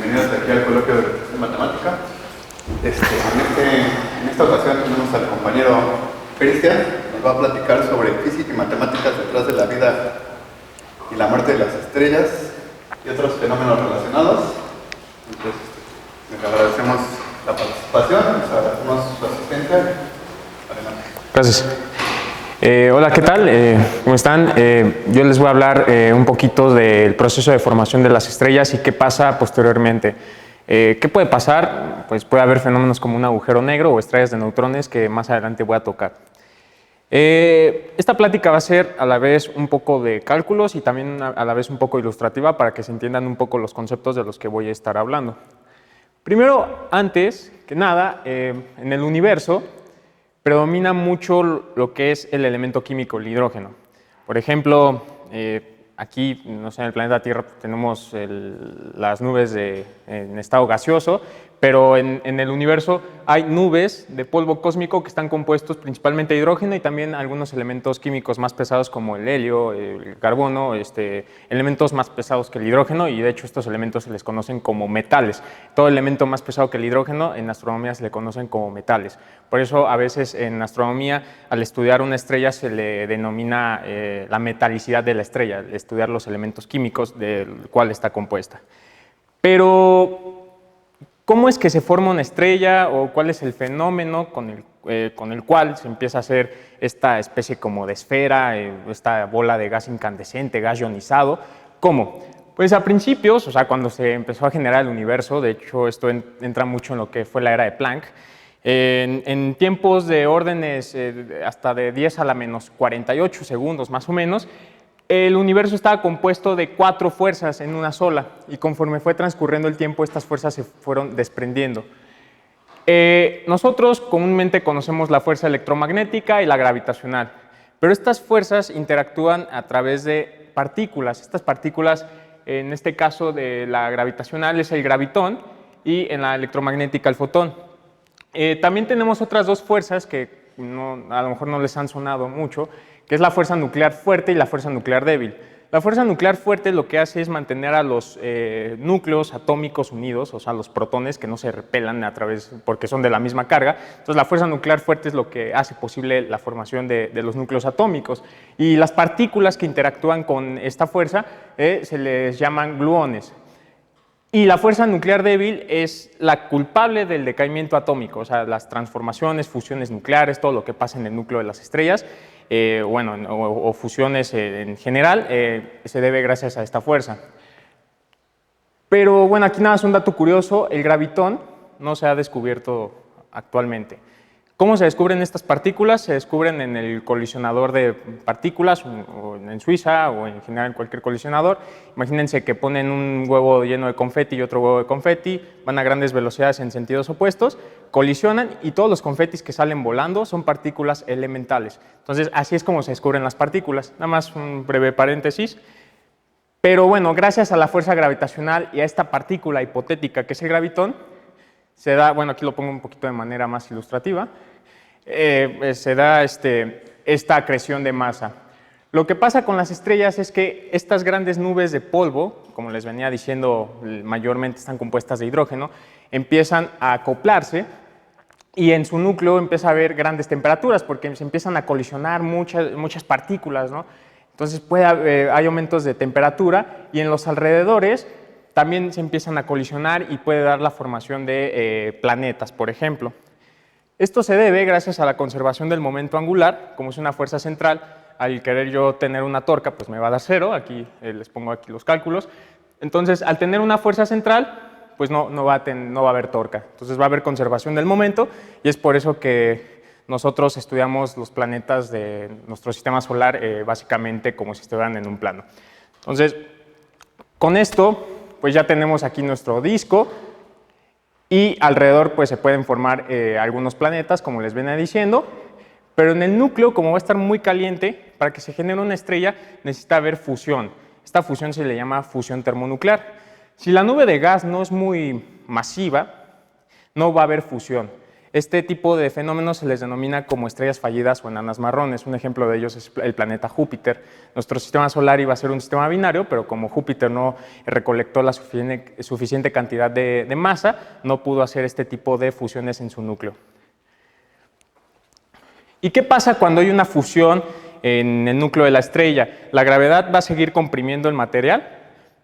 Bienvenidos aquí al coloquio de representación matemática. En esta ocasión tenemos al compañero Cristian, nos va a platicar sobre física y matemáticas detrás de la vida y la muerte de las estrellas y otros fenómenos relacionados. Entonces, les agradecemos la participación, les agradecemos su asistencia. Adelante. Gracias. Hola, ¿qué tal? ¿Cómo están? Yo les voy a hablar un poquito del proceso de formación de las estrellas y qué pasa posteriormente. ¿Qué puede pasar? Pues puede haber fenómenos como un agujero negro o estrellas de neutrones que más adelante voy a tocar. Esta plática va a ser a la vez un poco de cálculos y también a la vez un poco ilustrativa para que se entiendan un poco los conceptos de los que voy a estar hablando. Primero, antes que nada, en el universo predomina mucho lo que es el elemento químico, el hidrógeno. Por ejemplo, aquí, no sé, en el planeta Tierra tenemos las nubes en estado gaseoso, pero en el universo hay nubes de polvo cósmico que están compuestos principalmente de hidrógeno y también algunos elementos químicos más pesados como el helio, el carbono, elementos más pesados que el hidrógeno, y de hecho estos elementos se les conocen como metales. Todo elemento más pesado que el hidrógeno en astronomía se le conocen como metales. Por eso a veces en astronomía, al estudiar una estrella se le denomina la metalicidad de la estrella, estudiar los elementos químicos del cual está compuesta. Pero ¿cómo es que se forma una estrella o cuál es el fenómeno con el cual se empieza a hacer esta especie como de esfera, esta bola de gas incandescente, gas ionizado? ¿Cómo? Pues a principios, o sea, cuando se empezó a generar el universo, de hecho esto entra mucho en lo que fue la era de Planck, en tiempos de órdenes hasta de 10 a la menos 48 segundos más o menos, el universo estaba compuesto de 4 fuerzas en una sola, y conforme fue transcurriendo el tiempo, estas fuerzas se fueron desprendiendo. Nosotros comúnmente conocemos la fuerza electromagnética y la gravitacional, pero estas fuerzas interactúan a través de partículas. Estas partículas, en este caso de la gravitacional, es el gravitón, y en la electromagnética el fotón. También tenemos otras 2 fuerzas que a lo mejor no les han sonado mucho, que es la fuerza nuclear fuerte y la fuerza nuclear débil. La fuerza nuclear fuerte lo que hace es mantener a los núcleos atómicos unidos, o sea, los protones que no se repelan porque son de la misma carga. Entonces, la fuerza nuclear fuerte es lo que hace posible la formación de los núcleos atómicos. Y las partículas que interactúan con esta fuerza se les llaman gluones. Y la fuerza nuclear débil es la culpable del decaimiento atómico, o sea, las transformaciones, fusiones nucleares, todo lo que pasa en el núcleo de las estrellas, o fusiones en general, se debe gracias a esta fuerza. Pero bueno, aquí nada, es un dato curioso: el gravitón no se ha descubierto actualmente. ¿Cómo se descubren estas partículas? Se descubren en el colisionador de partículas, o en Suiza, o en general en cualquier colisionador. Imagínense que ponen un huevo lleno de confeti y otro huevo de confeti, van a grandes velocidades en sentidos opuestos, colisionan, y todos los confetis que salen volando son partículas elementales. Entonces, así es como se descubren las partículas. Nada más un breve paréntesis. Pero bueno, gracias a la fuerza gravitacional y a esta partícula hipotética que es el gravitón, se da, bueno, aquí lo pongo un poquito de manera más ilustrativa, se da esta acreción de masa. Lo que pasa con las estrellas es que estas grandes nubes de polvo, como les venía diciendo, mayormente están compuestas de hidrógeno, empiezan a acoplarse, y en su núcleo empieza a haber grandes temperaturas porque se empiezan a colisionar muchas partículas, ¿no? Entonces hay aumentos de temperatura, y en los alrededores también se empiezan a colisionar y puede dar la formación de planetas, por ejemplo. Esto se debe gracias a la conservación del momento angular. Como es una fuerza central, al querer yo tener una torca, pues me va a dar 0. Aquí les pongo aquí los cálculos. Entonces, al tener una fuerza central, pues no va a haber torca. Entonces va a haber conservación del momento, y es por eso que nosotros estudiamos los planetas de nuestro sistema solar básicamente como si estuvieran en un plano. Entonces, con esto, pues ya tenemos aquí nuestro disco, y alrededor pues se pueden formar algunos planetas, como les venía diciendo, pero en el núcleo, como va a estar muy caliente, para que se genere una estrella necesita haber fusión. Esta fusión se le llama fusión termonuclear. Si la nube de gas no es muy masiva, no va a haber fusión. Este tipo de fenómenos se les denomina como estrellas fallidas o enanas marrones. Un ejemplo de ellos es el planeta Júpiter. Nuestro sistema solar iba a ser un sistema binario, pero como Júpiter no recolectó la suficiente cantidad de masa, no pudo hacer este tipo de fusiones en su núcleo. ¿Y qué pasa cuando hay una fusión en el núcleo de la estrella? ¿La gravedad va a seguir comprimiendo el material?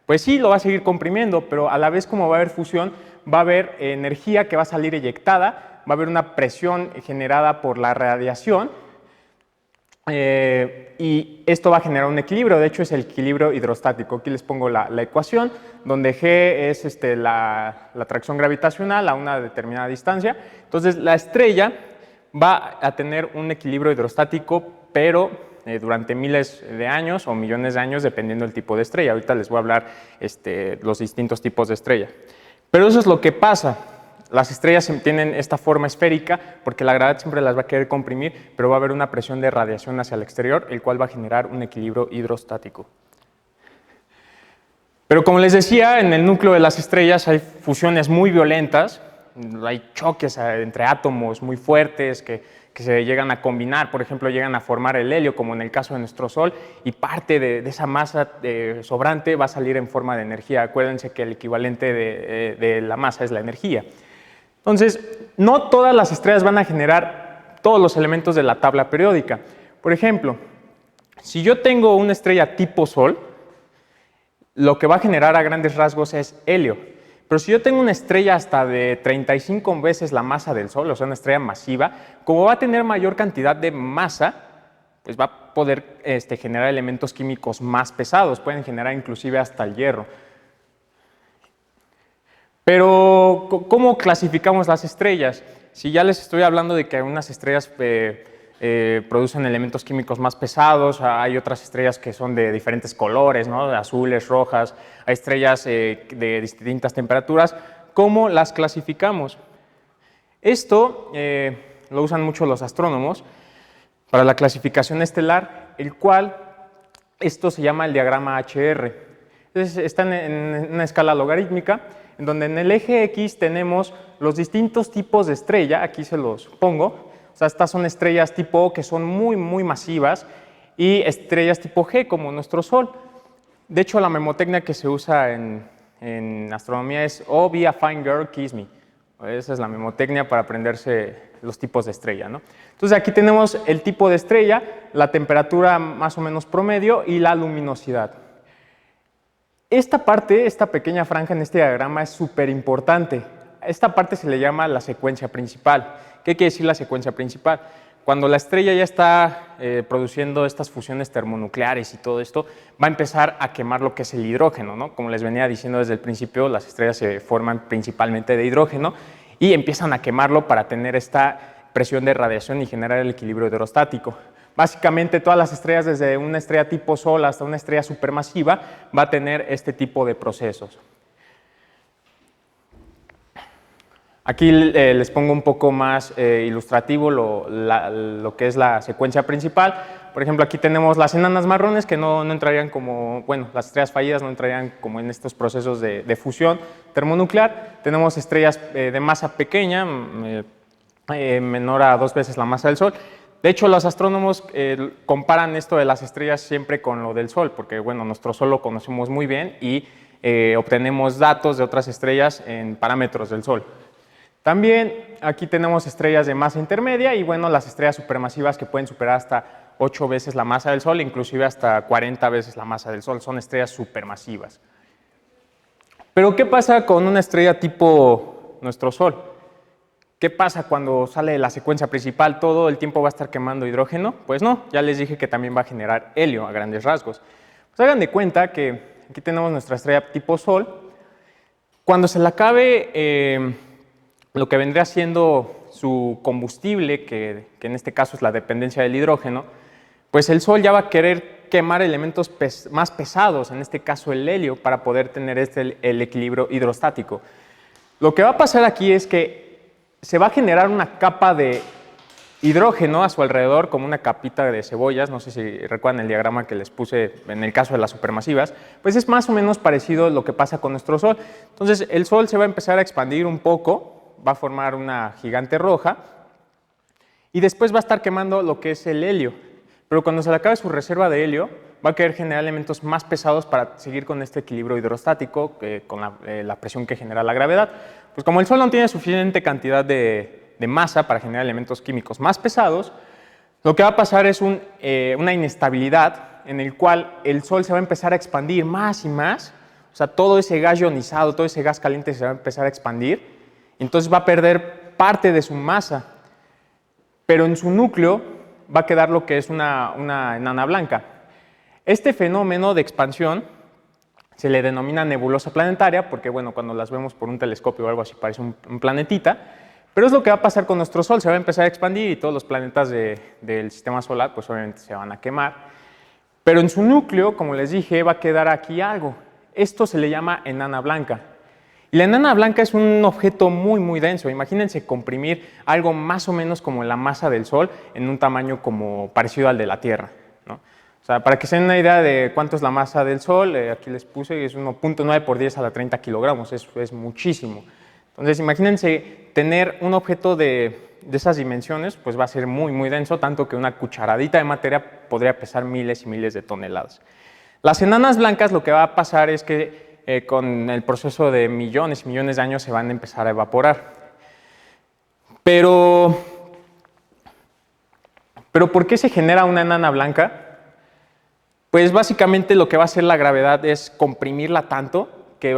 Pues sí, lo va a seguir comprimiendo, pero a la vez como va a haber fusión, va a haber energía que va a salir eyectada, va a haber una presión generada por la radiación y esto va a generar un equilibrio. De hecho, es el equilibrio hidrostático. Aquí les pongo la ecuación, donde G es la atracción gravitacional a una determinada distancia. Entonces, la estrella va a tener un equilibrio hidrostático, pero durante miles de años o millones de años, dependiendo del tipo de estrella. Ahorita les voy a hablar los distintos tipos de estrella. Pero eso es lo que pasa. Las estrellas tienen esta forma esférica porque la gravedad siempre las va a querer comprimir, pero va a haber una presión de radiación hacia el exterior, el cual va a generar un equilibrio hidrostático. Pero como les decía, en el núcleo de las estrellas hay fusiones muy violentas, hay choques entre átomos muy fuertes que se llegan a combinar, por ejemplo, llegan a formar el helio, como en el caso de nuestro Sol, y parte de esa masa sobrante va a salir en forma de energía. Acuérdense que el equivalente de la masa es la energía. Entonces, no todas las estrellas van a generar todos los elementos de la tabla periódica. Por ejemplo, si yo tengo una estrella tipo Sol, lo que va a generar a grandes rasgos es helio. Pero si yo tengo una estrella hasta de 35 veces la masa del Sol, o sea, una estrella masiva, como va a tener mayor cantidad de masa, pues va a poder generar elementos químicos más pesados, pueden generar inclusive hasta el hierro. Pero, ¿cómo clasificamos las estrellas? Si ya les estoy hablando de que algunas estrellas producen elementos químicos más pesados, hay otras estrellas que son de diferentes colores, ¿no? De azules, rojas, hay estrellas de distintas temperaturas. ¿Cómo las clasificamos? Esto lo usan mucho los astrónomos para la clasificación estelar, el cual esto se llama el diagrama HR. Entonces, están en una escala logarítmica, en donde en el eje X tenemos los distintos tipos de estrella, aquí se los pongo. O sea, estas son estrellas tipo O que son muy, muy masivas y estrellas tipo G como nuestro Sol. De hecho, la memotecnia que se usa en astronomía es Oh, be a fine girl, kiss me. Esa es la memotecnia para aprenderse los tipos de estrella, ¿no? Entonces, aquí tenemos el tipo de estrella, la temperatura más o menos promedio y la luminosidad. Esta parte, esta pequeña franja en este diagrama es súper importante. Esta parte se le llama la secuencia principal. ¿Qué quiere decir la secuencia principal? Cuando la estrella ya está produciendo estas fusiones termonucleares y todo esto, va a empezar a quemar lo que es el hidrógeno, ¿no? Como les venía diciendo desde el principio, las estrellas se forman principalmente de hidrógeno y empiezan a quemarlo para tener esta presión de radiación y generar el equilibrio hidrostático. Básicamente todas las estrellas, desde una estrella tipo Sol hasta una estrella supermasiva, va a tener este tipo de procesos. Aquí les pongo un poco más ilustrativo lo que es la secuencia principal. Por ejemplo, aquí tenemos las enanas marrones que no entrarían como, bueno, las estrellas fallidas no entrarían como en estos procesos de fusión termonuclear. Tenemos estrellas de masa pequeña, menor a 2 veces la masa del Sol. De hecho, los astrónomos comparan esto de las estrellas siempre con lo del Sol, porque bueno, nuestro Sol lo conocemos muy bien y obtenemos datos de otras estrellas en parámetros del Sol. También aquí tenemos estrellas de masa intermedia y bueno, las estrellas supermasivas que pueden superar hasta 8 veces la masa del Sol, inclusive hasta 40 veces la masa del Sol, son estrellas supermasivas. Pero ¿qué pasa con una estrella tipo nuestro Sol? ¿Qué pasa cuando sale de la secuencia principal? ¿Todo el tiempo va a estar quemando hidrógeno? Pues no, ya les dije que también va a generar helio a grandes rasgos. Pues hagan de cuenta que aquí tenemos nuestra estrella tipo Sol. Cuando se le acabe lo que vendría siendo su combustible, que en este caso es la dependencia del hidrógeno, pues el Sol ya va a querer quemar elementos más pesados, en este caso el helio, para poder tener el equilibrio hidrostático. Lo que va a pasar aquí es que se va a generar una capa de hidrógeno a su alrededor, como una capita de cebollas. No sé si recuerdan el diagrama que les puse en el caso de las supermasivas, pues es más o menos parecido a lo que pasa con nuestro Sol. Entonces el Sol se va a empezar a expandir un poco, va a formar una gigante roja y después va a estar quemando lo que es el helio. Pero cuando se le acabe su reserva de helio, va a querer generar elementos más pesados para seguir con este equilibrio hidrostático, con la presión que genera la gravedad. Pues como el Sol no tiene suficiente cantidad de masa para generar elementos químicos más pesados, lo que va a pasar es una inestabilidad en el cual el Sol se va a empezar a expandir más y más. O sea, todo ese gas ionizado, todo ese gas caliente se va a empezar a expandir. Entonces va a perder parte de su masa. Pero en su núcleo va a quedar lo que es una enana blanca. Este fenómeno de expansión se le denomina nebulosa planetaria porque, bueno, cuando las vemos por un telescopio o algo así parece un planetita, pero es lo que va a pasar con nuestro Sol, se va a empezar a expandir y todos los planetas del sistema solar pues obviamente se van a quemar. Pero en su núcleo, como les dije, va a quedar aquí algo. Esto se le llama enana blanca. Y la enana blanca es un objeto muy, muy denso. Imagínense comprimir algo más o menos como la masa del Sol en un tamaño como parecido al de la Tierra, ¿no? O sea, para que se den una idea de cuánto es la masa del Sol, aquí les puse, es 1.9 por 10 a la 30 kilogramos, es muchísimo. Entonces, imagínense tener un objeto de esas dimensiones, pues va a ser muy, muy denso, tanto que una cucharadita de materia podría pesar miles y miles de toneladas. Las enanas blancas lo que va a pasar es que con el proceso de millones y millones de años se van a empezar a evaporar. Pero ¿por qué se genera una enana blanca? Pues básicamente lo que va a hacer la gravedad es comprimirla tanto que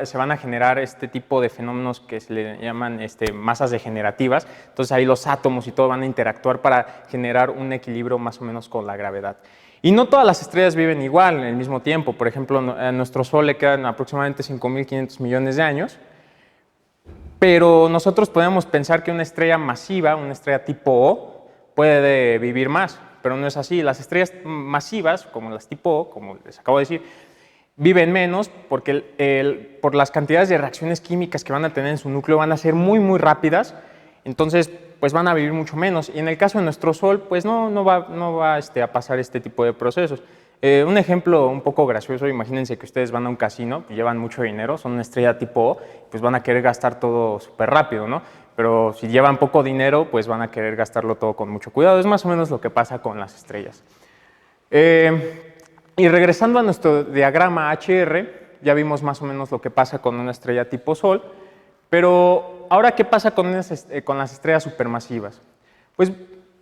se van a generar este tipo de fenómenos que se le llaman masas degenerativas. Entonces ahí los átomos y todo van a interactuar para generar un equilibrio más o menos con la gravedad. Y no todas las estrellas viven igual en el mismo tiempo. Por ejemplo, a nuestro Sol le quedan aproximadamente 5.500 millones de años, pero nosotros podemos pensar que una estrella masiva, una estrella tipo O, puede vivir más, pero no es así. Las estrellas masivas, como las tipo O, como les acabo de decir, viven menos porque por las cantidades de reacciones químicas que van a tener en su núcleo van a ser muy, muy rápidas, entonces pues van a vivir mucho menos. Y en el caso de nuestro Sol, pues no va a pasar este tipo de procesos. Un ejemplo un poco gracioso, imagínense que ustedes van a un casino y llevan mucho dinero, son una estrella tipo O, pues van a querer gastar todo súper rápido, ¿no? Pero si llevan poco dinero, pues van a querer gastarlo todo con mucho cuidado. Es más o menos lo que pasa con las estrellas. Y regresando a nuestro diagrama HR, ya vimos más o menos lo que pasa con una estrella tipo Sol, pero ahora, ¿qué pasa con las estrellas supermasivas? Pues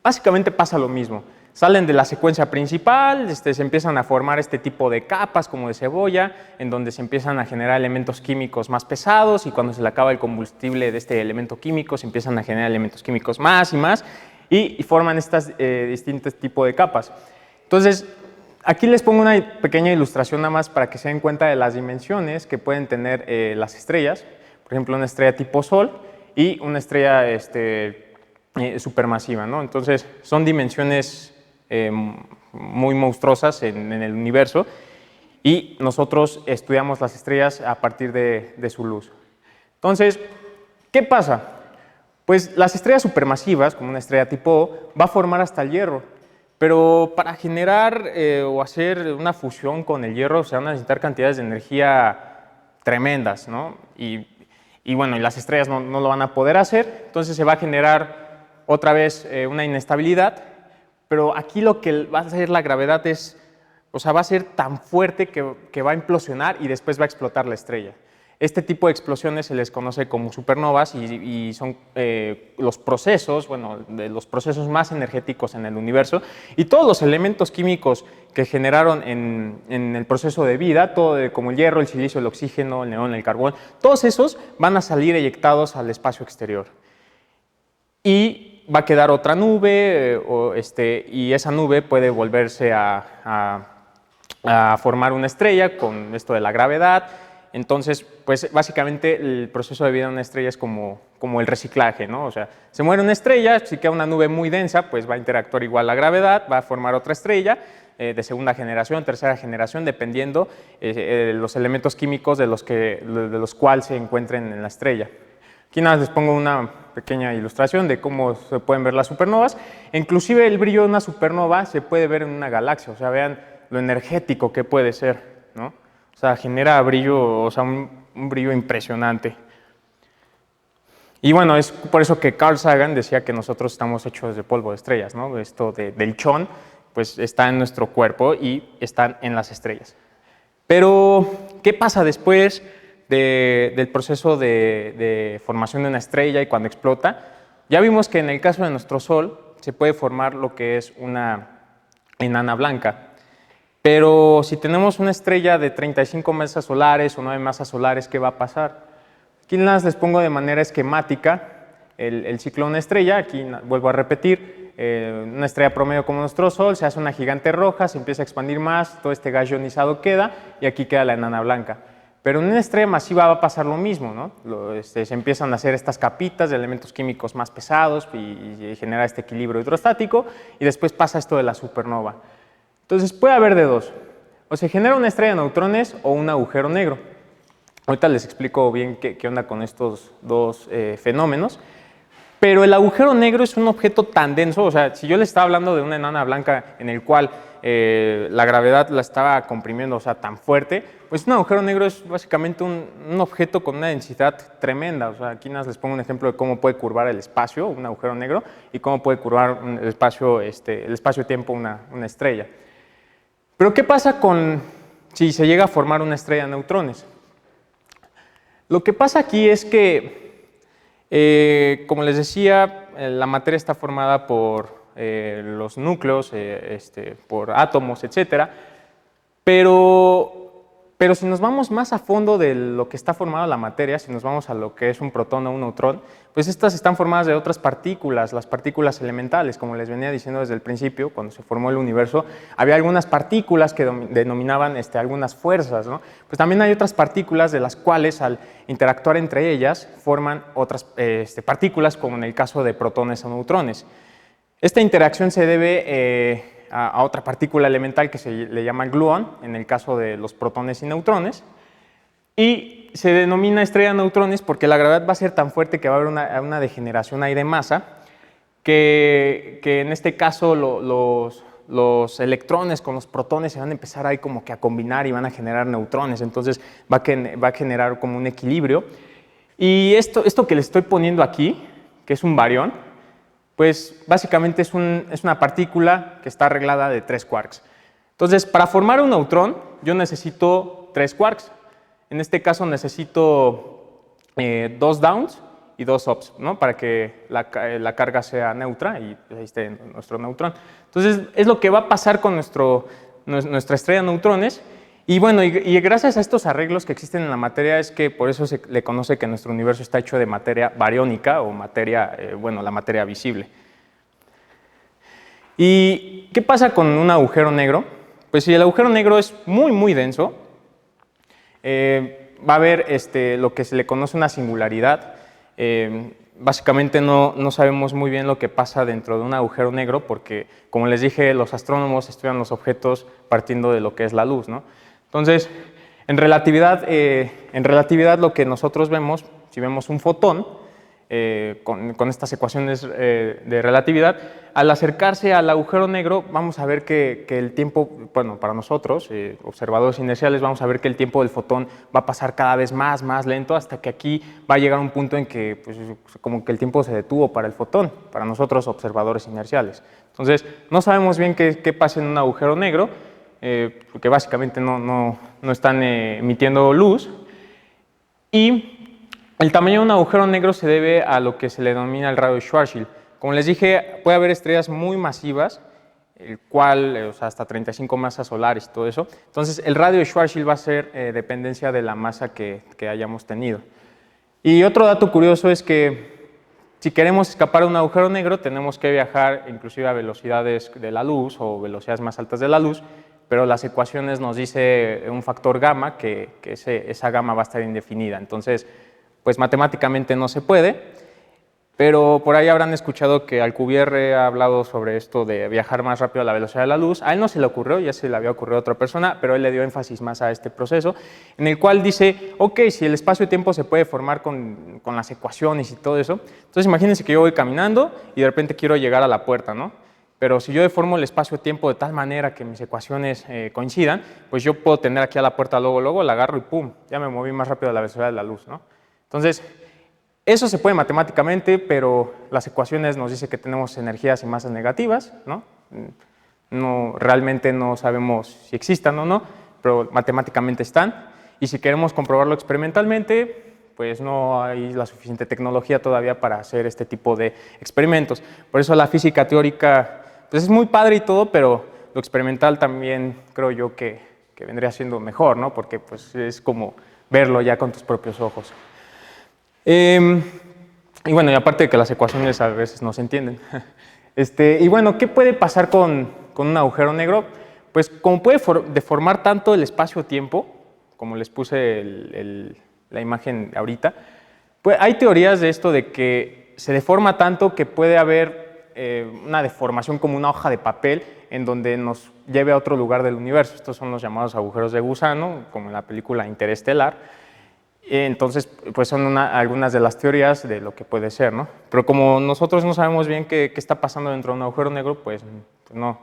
básicamente pasa lo mismo. Salen de la secuencia principal, se empiezan a formar este tipo de capas como de cebolla, en donde se empiezan a generar elementos químicos más pesados y cuando se le acaba el combustible de este elemento químico, se empiezan a generar elementos químicos más y más y forman estas distintos tipos de capas. Entonces, aquí les pongo una pequeña ilustración nada más para que se den cuenta de las dimensiones que pueden tener las estrellas. Por ejemplo, una estrella tipo Sol y una estrella supermasiva, ¿no? Entonces, son dimensiones muy monstruosas en el universo y nosotros estudiamos las estrellas a partir de su luz. Entonces, ¿qué pasa? Pues las estrellas supermasivas, como una estrella tipo O, va a formar hasta el hierro. Pero para generar o hacer una fusión con el hierro se van a necesitar cantidades de energía tremendas, ¿no? Y bueno, y las estrellas no lo van a poder hacer, entonces se va a generar otra vez una inestabilidad, pero aquí lo que va a hacer la gravedad es, o sea, va a ser tan fuerte que va a implosionar y después va a explotar la estrella. Este tipo de explosiones se les conoce como supernovas y son los procesos, bueno, de los procesos más energéticos en el universo. Y todos los elementos químicos que generaron en el proceso de vida, todo como el hierro, el silicio, el oxígeno, el neón, el carbón, todos esos van a salir eyectados al espacio exterior. Y va a quedar otra nube y esa nube puede volverse a formar una estrella con esto de la gravedad. Entonces, pues básicamente el proceso de vida de una estrella es como el reciclaje, ¿no? O sea, se muere una estrella, si queda una nube muy densa, pues va a interactuar igual la gravedad, va a formar otra estrella de segunda generación, tercera generación, dependiendo los elementos químicos de los cuales se encuentren en la estrella. Aquí nada más les pongo una pequeña ilustración de cómo se pueden ver las supernovas. Inclusive el brillo de una supernova se puede ver en una galaxia, o sea, vean lo energético que puede ser, ¿no? O sea, genera brillo, o sea, un brillo impresionante. Y bueno, es por eso que Carl Sagan decía que nosotros estamos hechos de polvo de estrellas, ¿no? Esto del chon, pues está en nuestro cuerpo y están en las estrellas. Pero, ¿qué pasa después del proceso de formación de una estrella y cuando explota? Ya vimos que en el caso de nuestro Sol se puede formar lo que es una enana blanca. Pero si tenemos una estrella de 35 masas solares o 9 masas solares, ¿qué va a pasar? Aquí les pongo de manera esquemática el ciclo de una estrella. Aquí vuelvo a repetir, una estrella promedio como nuestro Sol, se hace una gigante roja, se empieza a expandir más, todo este gas ionizado queda y aquí queda la enana blanca. Pero en una estrella masiva va a pasar lo mismo, ¿no? Se empiezan a hacer estas capitas de elementos químicos más pesados y genera este equilibrio hidrostático y después pasa esto de la supernova. Entonces puede haber de dos, o se genera una estrella de neutrones o un agujero negro. Ahorita les explico bien qué onda con estos dos fenómenos. Pero el agujero negro es un objeto tan denso, o sea, si yo les estaba hablando de una enana blanca en el cual la gravedad la estaba comprimiendo, o sea, tan fuerte, pues un agujero negro es básicamente un objeto con una densidad tremenda. O sea, aquí les pongo un ejemplo de cómo puede curvar el espacio, un agujero negro, y cómo puede curvar el espacio-tiempo una estrella. Pero ¿qué pasa si se llega a formar una estrella de neutrones? Lo que pasa aquí es que, como les decía, la materia está formada por los núcleos, por átomos, etc. Pero si nos vamos más a fondo de lo que está formada la materia, si nos vamos a lo que es un protón o un neutrón, pues estas están formadas de otras partículas, las partículas elementales. Como les venía diciendo desde el principio, cuando se formó el universo, había algunas partículas que denominaban algunas fuerzas, ¿no? Pues también hay otras partículas de las cuales al interactuar entre ellas forman otras partículas, como en el caso de protones o neutrones. Esta interacción se debe a otra partícula elemental que se le llama gluón, en el caso de los protones y neutrones, y se denomina estrella de neutrones porque la gravedad va a ser tan fuerte que va a haber una degeneración ahí de masa, que en este caso los electrones con los protones se van a empezar ahí como que a combinar y van a generar neutrones, entonces va a generar como un equilibrio. Y esto que les estoy poniendo aquí, que es un barión, pues básicamente es una partícula que está arreglada de 3 quarks. Entonces, para formar un neutrón, yo necesito 3 quarks. En este caso necesito 2 downs y 2 ups, ¿no? Para que la carga sea neutra y ahí esté nuestro neutrón. Entonces, es lo que va a pasar con nuestra estrella de neutrones. Y bueno, y gracias a estos arreglos que existen en la materia es que por eso se le conoce que nuestro universo está hecho de materia bariónica o materia, la materia visible. ¿Y qué pasa con un agujero negro? Pues si el agujero negro es muy, muy denso, va a haber lo que se le conoce una singularidad. Básicamente no sabemos muy bien lo que pasa dentro de un agujero negro porque, como les dije, los astrónomos estudian los objetos partiendo de lo que es la luz, ¿no? Entonces, en relatividad lo que nosotros vemos, si vemos un fotón, con estas ecuaciones de relatividad, al acercarse al agujero negro vamos a ver que el tiempo, bueno, para nosotros, observadores inerciales, vamos a ver que el tiempo del fotón va a pasar cada vez más lento hasta que aquí va a llegar un punto en que pues, como que el tiempo se detuvo para el fotón, para nosotros observadores inerciales. Entonces, no sabemos bien qué pasa en un agujero negro, porque básicamente no están emitiendo luz, y el tamaño de un agujero negro se debe a lo que se le denomina el radio de Schwarzschild. Como les dije, puede haber estrellas muy masivas, el cual, o sea, hasta 35 masas solares y todo eso. Entonces, el radio de Schwarzschild va a ser dependencia de la masa que hayamos tenido. Y otro dato curioso es que si queremos escapar de un agujero negro, tenemos que viajar inclusive a velocidades de la luz o velocidades más altas de la luz, pero las ecuaciones nos dice un factor gamma que esa gamma va a estar indefinida. Entonces, pues matemáticamente no se puede, pero por ahí habrán escuchado que Alcubierre ha hablado sobre esto de viajar más rápido a la velocidad de la luz. A él no se le ocurrió, ya se le había ocurrido a otra persona, pero él le dio énfasis más a este proceso, en el cual dice, ok, si el espacio-tiempo se puede formar con las ecuaciones y todo eso, entonces imagínense que yo voy caminando y de repente quiero llegar a la puerta, ¿no? Pero si yo deformo el espacio-tiempo de tal manera que mis ecuaciones coincidan, pues yo puedo tener aquí a la puerta luego, la agarro y ¡pum! Ya me moví más rápido a la velocidad de la luz, ¿no? Entonces, Eso se puede matemáticamente, pero las ecuaciones nos dicen que tenemos energías y masas negativas, ¿no? Realmente no sabemos si existan o no, pero matemáticamente están. Y si queremos comprobarlo experimentalmente, pues no hay la suficiente tecnología todavía para hacer este tipo de experimentos. Por eso la física teórica pues es muy padre y todo, pero lo experimental también creo yo que vendría siendo mejor, ¿no? Porque pues, es como verlo ya con tus propios ojos. Y bueno, y aparte de que las ecuaciones a veces no se entienden. Y bueno, ¿qué puede pasar con un agujero negro? Pues como puede deformar tanto el espacio-tiempo, como les puse la imagen ahorita, pues hay teorías de esto de que se deforma tanto que puede haber una deformación como una hoja de papel en donde nos lleve a otro lugar del universo. Estos son los llamados agujeros de gusano, como en la película Interestelar. Entonces, pues son algunas de las teorías de lo que puede ser, ¿no? Pero como nosotros no sabemos bien qué está pasando dentro de un agujero negro, pues no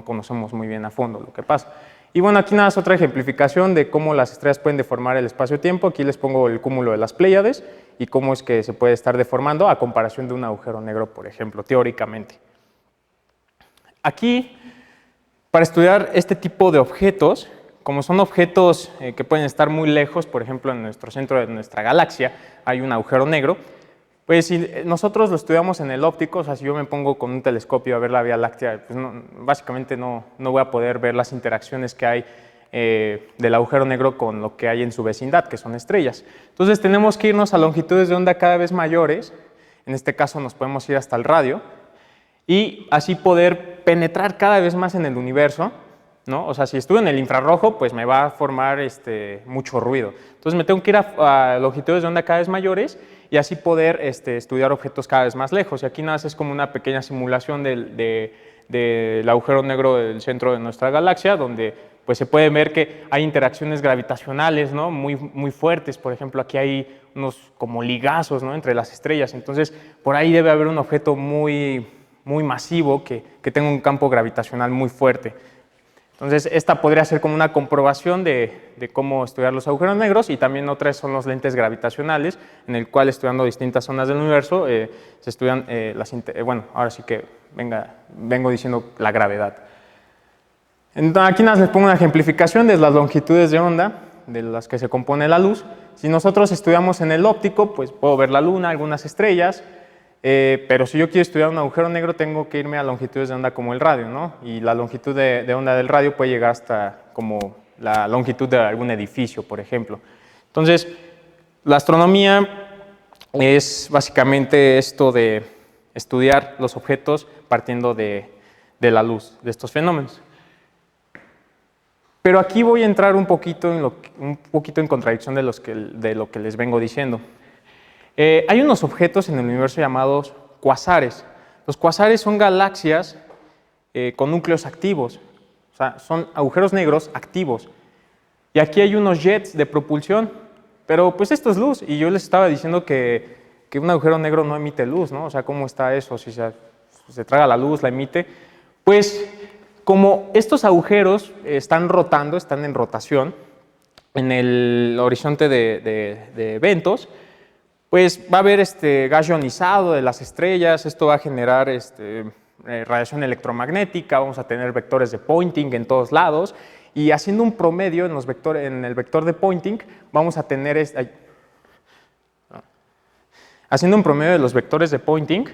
conocemos muy bien a fondo lo que pasa. Y bueno, aquí nada es otra ejemplificación de cómo las estrellas pueden deformar el espacio-tiempo. Aquí les pongo el cúmulo de las Pléyades y cómo es que se puede estar deformando a comparación de un agujero negro, por ejemplo, teóricamente. Aquí, para estudiar este tipo de objetos, como son objetos que pueden estar muy lejos, por ejemplo, en nuestro centro de nuestra galaxia hay un agujero negro, pues si nosotros lo estudiamos en el óptico, o sea, si yo me pongo con un telescopio a ver la Vía Láctea, pues básicamente no voy a poder ver las interacciones que hay del agujero negro con lo que hay en su vecindad, que son estrellas. Entonces tenemos que irnos a longitudes de onda cada vez mayores, en este caso nos podemos ir hasta el radio, y así poder penetrar cada vez más en el universo, ¿no? O sea, si estuve en el infrarrojo, pues me va a formar mucho ruido. Entonces me tengo que ir a longitudes de onda cada vez mayores y así poder estudiar objetos cada vez más lejos. Y aquí nada más es como una pequeña simulación del agujero negro del centro de nuestra galaxia, donde pues se puede ver que hay interacciones gravitacionales, ¿no? muy fuertes. Por ejemplo, aquí hay unos como ligazos, ¿no? Entre las estrellas. Entonces, por ahí debe haber un objeto muy masivo que tenga un campo gravitacional muy fuerte. Entonces, esta podría ser como una comprobación de cómo estudiar los agujeros negros, y también otras son los lentes gravitacionales, en el cual estudiando distintas zonas del universo se estudian bueno, ahora sí que vengo diciendo la gravedad. Entonces, aquí les pongo una ejemplificación de las longitudes de onda de las que se compone la luz. Si nosotros estudiamos en el óptico, pues puedo ver la luna, algunas estrellas, pero si yo quiero estudiar un agujero negro tengo que irme a longitudes de onda como el radio, ¿no? Y la longitud de onda del radio puede llegar hasta como la longitud de algún edificio, por ejemplo. Entonces, la astronomía es básicamente esto de estudiar los objetos partiendo de la luz, de estos fenómenos. Pero aquí voy a entrar un poquito en contradicción de lo que les vengo diciendo. Hay unos objetos en el universo llamados cuasares. Los cuasares son galaxias con núcleos activos, o sea, son agujeros negros activos. Y aquí hay unos jets de propulsión, pero pues esto es luz, y yo les estaba diciendo que un agujero negro no emite luz, ¿no? O sea, ¿cómo está eso? Si se traga la luz, la emite. Pues como estos agujeros están rotando, están en rotación en el horizonte de eventos, pues va a haber gas ionizado de las estrellas, esto va a generar radiación electromagnética, vamos a tener vectores de Poynting en todos lados, y haciendo un promedio en el vector de Poynting vamos a tener haciendo un promedio de los vectores de Poynting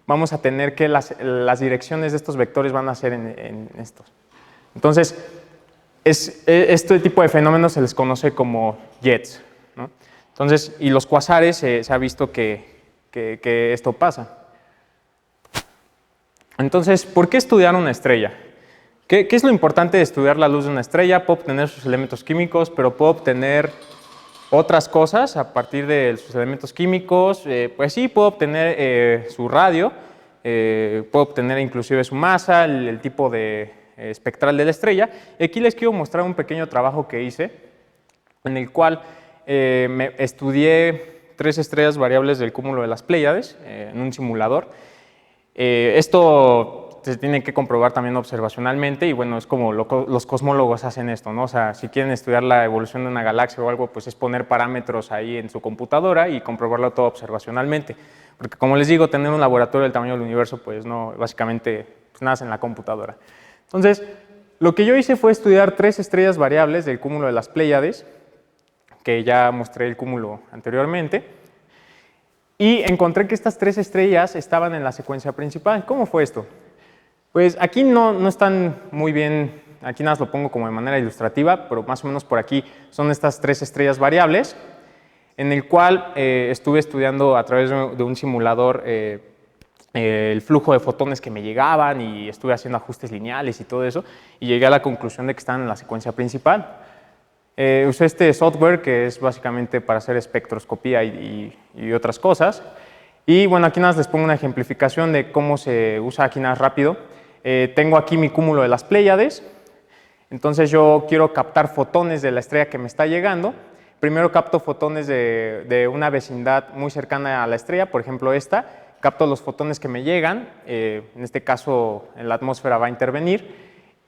vamos a tener que las direcciones de estos vectores van a ser en estos. Entonces, este tipo de fenómenos se les conoce como jets, ¿no? Entonces, y los cuasares se ha visto que esto pasa. Entonces, ¿por qué estudiar una estrella? ¿Qué es lo importante de estudiar la luz de una estrella? Puedo obtener sus elementos químicos, pero puedo obtener otras cosas a partir de sus elementos químicos. Pues sí, puedo obtener su radio, puedo obtener inclusive su masa, el tipo de espectral de la estrella. Y aquí les quiero mostrar un pequeño trabajo que hice, en el cual me estudié 3 estrellas variables del cúmulo de las Pléyades en un simulador. Esto se tiene que comprobar también observacionalmente y bueno, es como los cosmólogos hacen esto, ¿no? O sea, si quieren estudiar la evolución de una galaxia o algo, pues es poner parámetros ahí en su computadora y comprobarlo todo observacionalmente. Porque como les digo, tener un laboratorio del tamaño del universo, pues no, básicamente pues nace en la computadora. Entonces, lo que yo hice fue estudiar 3 estrellas variables del cúmulo de las Pléyades, que ya mostré el cúmulo anteriormente. Y encontré que estas 3 estrellas estaban en la secuencia principal. ¿Cómo fue esto? Pues aquí no están muy bien, aquí nada más lo pongo como de manera ilustrativa, pero más o menos por aquí son estas 3 estrellas variables, en el cual estuve estudiando a través de un simulador el flujo de fotones que me llegaban y estuve haciendo ajustes lineales y todo eso, y llegué a la conclusión de que están en la secuencia principal. Usé este software que es básicamente para hacer espectroscopía y otras cosas. Y bueno, aquí nada más les pongo una ejemplificación de cómo se usa aquí nada más rápido. Tengo aquí mi cúmulo de las Pléyades. Entonces yo quiero captar fotones de la estrella que me está llegando. Primero capto fotones de una vecindad muy cercana a la estrella, por ejemplo esta. Capto los fotones que me llegan, en este caso en la atmósfera va a intervenir.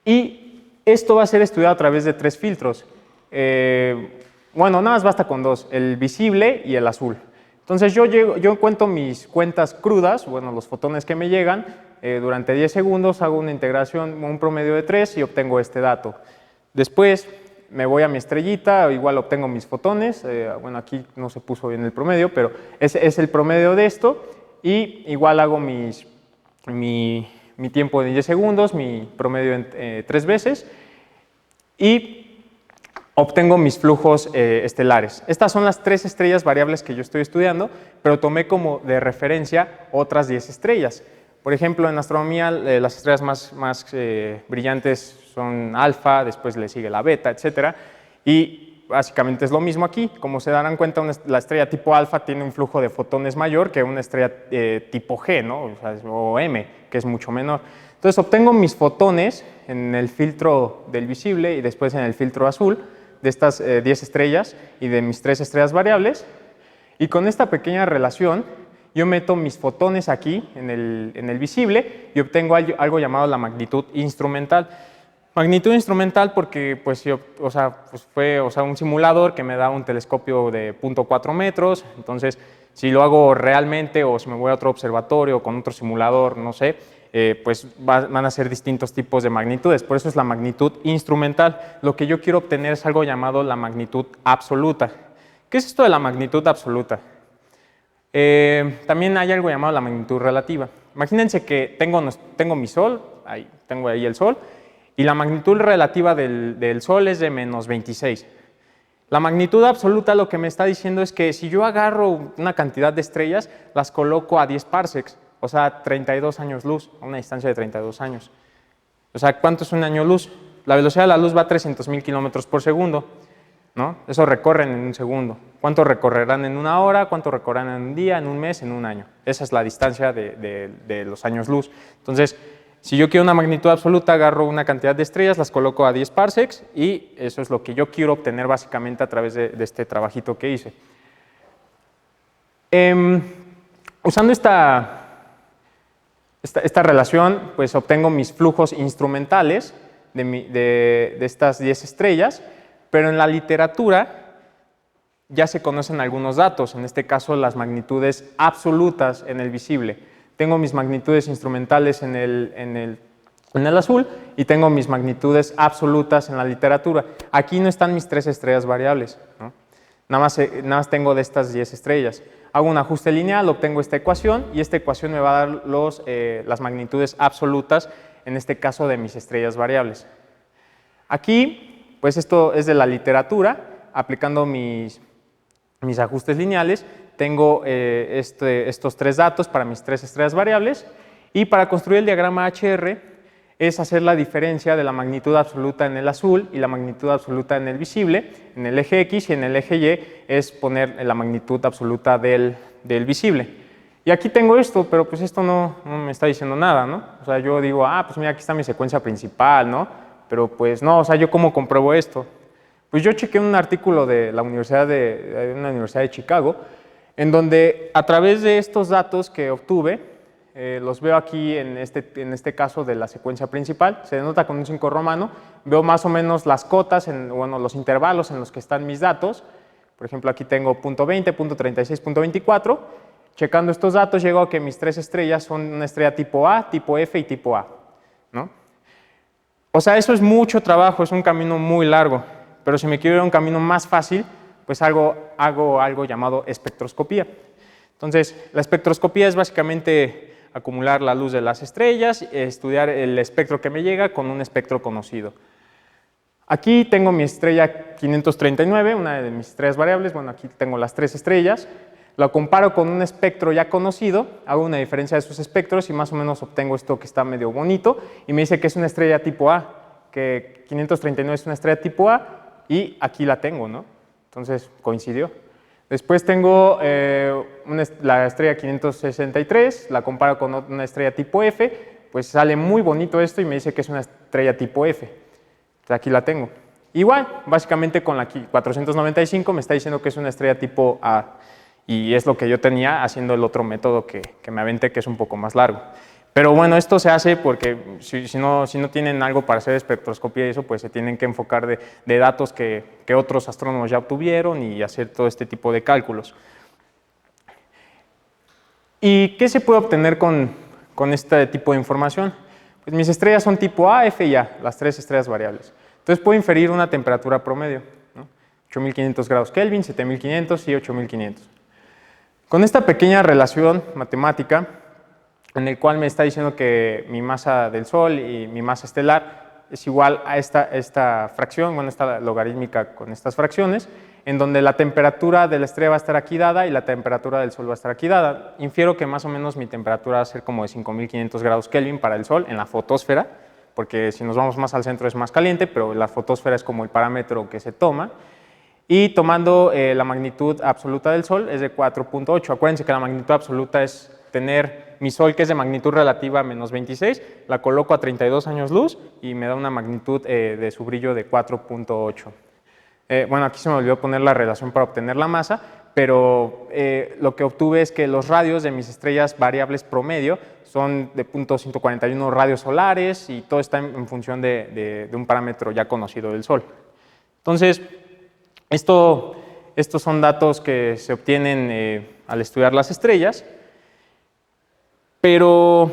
Y esto va a ser estudiado a través de 3 filtros. Bueno, nada más basta con 2, el visible y el azul. Entonces yo cuento mis cuentas crudas, bueno, los fotones que me llegan, durante 10 segundos hago una integración, un promedio de 3 y obtengo este dato. Después me voy a mi estrellita, igual obtengo mis fotones, bueno, aquí no se puso bien el promedio, pero es el promedio de esto y igual hago mi tiempo de 10 segundos, mi promedio en 3 veces y obtengo mis flujos estelares. Estas son las 3 estrellas variables que yo estoy estudiando, pero tomé como de referencia otras 10 estrellas. Por ejemplo, en astronomía las estrellas más brillantes son alfa, después le sigue la beta, etc. Y básicamente es lo mismo aquí. Como se darán cuenta, la estrella tipo alfa tiene un flujo de fotones mayor que una estrella tipo G, ¿no? O M, que es mucho menor. Entonces obtengo mis fotones en el filtro del visible y después en el filtro azul de estas 10 estrellas y de mis 3 estrellas variables, y con esta pequeña relación yo meto mis fotones aquí en el visible y obtengo algo llamado la magnitud instrumental. Magnitud instrumental porque pues, fue un simulador que me da un telescopio de 0.4 metros, entonces si lo hago realmente o si me voy a otro observatorio o con otro simulador, no sé, pues van a ser distintos tipos de magnitudes, por eso es la magnitud instrumental. Lo que yo quiero obtener es algo llamado la magnitud absoluta. ¿Qué es esto de la magnitud absoluta? También hay algo llamado la magnitud relativa. Imagínense que tengo mi Sol, tengo ahí el Sol, y la magnitud relativa del Sol es de menos 26. La magnitud absoluta lo que me está diciendo es que si yo agarro una cantidad de estrellas, las coloco a 10 parsecs, o sea, 32 años luz, a una distancia de 32 años. O sea, ¿cuánto es un año luz? La velocidad de la luz va a 300.000 kilómetros por segundo, ¿no? Eso recorren en un segundo. ¿Cuánto recorrerán en una hora? ¿Cuánto recorrerán en un día, en un mes, en un año? Esa es la distancia de los años luz. Entonces, si yo quiero una magnitud absoluta, agarro una cantidad de estrellas, las coloco a 10 parsecs y eso es lo que yo quiero obtener básicamente a través de este trabajito que hice. Usando esta relación, pues obtengo mis flujos instrumentales de estas 10 estrellas, pero en la literatura ya se conocen algunos datos, en este caso las magnitudes absolutas en el visible. Tengo mis magnitudes instrumentales en el azul y tengo mis magnitudes absolutas en la literatura. Aquí no están mis 3 estrellas variables, ¿no? Nada más tengo de estas 10 estrellas. Hago un ajuste lineal, obtengo esta ecuación y esta ecuación me va a dar las magnitudes absolutas, en este caso de mis estrellas variables. Aquí, pues esto es de la literatura, aplicando mis ajustes lineales, tengo estos 3 datos para mis 3 estrellas variables y para construir el diagrama HR es hacer la diferencia de la magnitud absoluta en el azul y la magnitud absoluta en el visible, en el eje X, y en el eje Y es poner la magnitud absoluta del visible. Y aquí tengo esto, pero pues esto no me está diciendo nada, ¿no? O sea, yo digo, pues mira, aquí está mi secuencia principal, ¿no? Pero pues no, o sea, ¿yo cómo compruebo esto? Pues yo chequé un artículo de la Universidad de Chicago, en donde a través de estos datos que obtuve, los veo aquí en este caso de la secuencia principal, se denota con un 5 romano, veo más o menos las cotas, bueno, los intervalos en los que están mis datos. Por ejemplo, aquí tengo punto 20, punto 36, punto 24. Checando estos datos, llego a que mis 3 estrellas son una estrella tipo A, tipo F y tipo A, ¿no? O sea, eso es mucho trabajo, es un camino muy largo, pero si me quiero ir a un camino más fácil, pues hago algo llamado espectroscopía. Entonces, la espectroscopía es básicamente acumular la luz de las estrellas, estudiar el espectro que me llega con un espectro conocido. Aquí tengo mi estrella 539, una de mis estrellas variables. Bueno, aquí tengo las 3 estrellas. Lo comparo con un espectro ya conocido, hago una diferencia de sus espectros y más o menos obtengo esto que está medio bonito y me dice que es una estrella tipo A, que 539 es una estrella tipo A y aquí la tengo, ¿no? Entonces coincidió. Después tengo la estrella 563, la comparo con una estrella tipo F, pues sale muy bonito esto y me dice que es una estrella tipo F. Entonces aquí la tengo. Igual, básicamente con la 495 me está diciendo que es una estrella tipo A. Y es lo que yo tenía haciendo el otro método que me aventé, que es un poco más largo. Pero bueno, esto se hace porque si no tienen algo para hacer espectroscopía y eso, pues se tienen que enfocar de datos que otros astrónomos ya obtuvieron y hacer todo este tipo de cálculos. ¿Y qué se puede obtener con este tipo de información? Pues mis estrellas son tipo A, F y A, las 3 estrellas variables. Entonces puedo inferir una temperatura promedio, ¿no? 8500 grados Kelvin, 7500 y 8500. Con esta pequeña relación matemática, en el cual me está diciendo que mi masa del Sol y mi masa estelar es igual a esta fracción, bueno, esta logarítmica con estas fracciones, en donde la temperatura de la estrella va a estar aquí dada y la temperatura del Sol va a estar aquí dada. Infiero que más o menos mi temperatura va a ser como de 5500 grados Kelvin para el Sol en la fotosfera, porque si nos vamos más al centro es más caliente, pero la fotosfera es como el parámetro que se toma. Y tomando la magnitud absoluta del Sol es de 4.8. Acuérdense que la magnitud absoluta es tener mi Sol, que es de magnitud relativa menos 26, la coloco a 32 años luz y me da una magnitud de su brillo de 4.8. Bueno, aquí se me olvidó poner la relación para obtener la masa, pero lo que obtuve es que los radios de mis estrellas variables promedio son de 0.141 radios solares y todo está en función de un parámetro ya conocido del Sol. Entonces, estos son datos que se obtienen al estudiar las estrellas, pero,